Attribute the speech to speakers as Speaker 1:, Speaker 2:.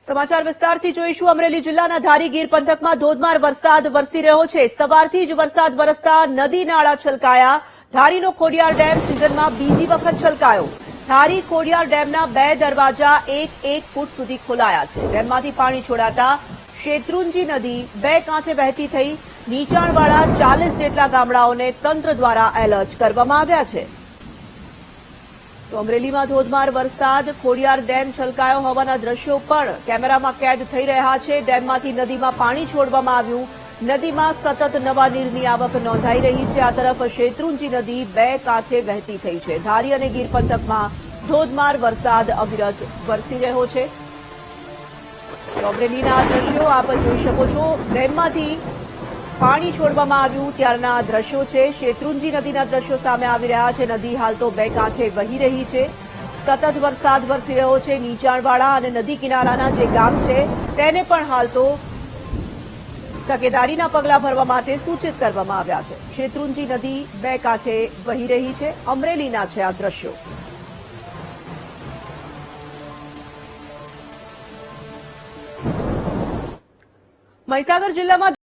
Speaker 1: સમાચાર વિસ્તારથી જોઈશું। અમરેલી જિલ્લાના ધારી ગીર પંથકમાં ધોધમાર વરસાદ વરસી રહ્યો છે। સવારથી જ વરસાદ વરસતા નદી નાળા છલકાયા। ધારીનો ખોડિયાર ડેમ સિઝનમાં બીજી વખત છલકાયો। ધારી ખોડિયાર ડેમના 2 દરવાજા 1 ફૂટ સુધી ખોલાયા છે। ડેમમાંથી પાણી છોડાતા શેત્રુંજી નદી 2 કાંઠે વહેતી થઈ નીચાણવાળા 40 જેટલા ગામડાઓને તંત્ર દ્વારા એલર્ટ કરવામાં આવ્યા છે। તો અમરેલીમાં ધોધમાર વરસાદ, ખોડિયાર ડેમ છલકાયો હોવાના દ્રશ્યો પણ કેમેરામાં કેદ થઈ રહ્યા છે। ડેમમાંથી નદીમાં પાણી છોડવામાં આવ્યું। નદીમાં સતત નવા નીરની આવક નોંધાઈ રહી છે। આ તરફ શેત્રુંજી નદી 2 કાંઠે વહેતી થઈ છે। ધારી અને ગીર પંથકમાં ધોધમાર વરસાદ અવિરત વરસી રહ્યો છે। તો અમરેલીના આ દ્રશ્યો આપ જોઈ શકો છો। ડેમમાંથી પાણી છોડવામાં આવ્યું ત્યારના દ્રશ્યો છે। શેત્રુંજી નદીના દ્રશ્યો સામે આવી રહ્યા છે। નદી હાલ તો 2 કાંઠે વહી રહી છે। સતત વરસાદ વરસી રહ્યો છે। નીચાણવાળા અને નદી કિનારાના જે ગામ છે તેને પણ હાલ તો તકેદારીના પગલાં ભરવા માટે સૂચિત કરવામાં આવ્યા છે। શેત્રુંજી નદી 2 કાંઠે વહી રહી છે। અમરેલીના છે આ દ્રશ્યો। મહીસાગર જિલ્લામાં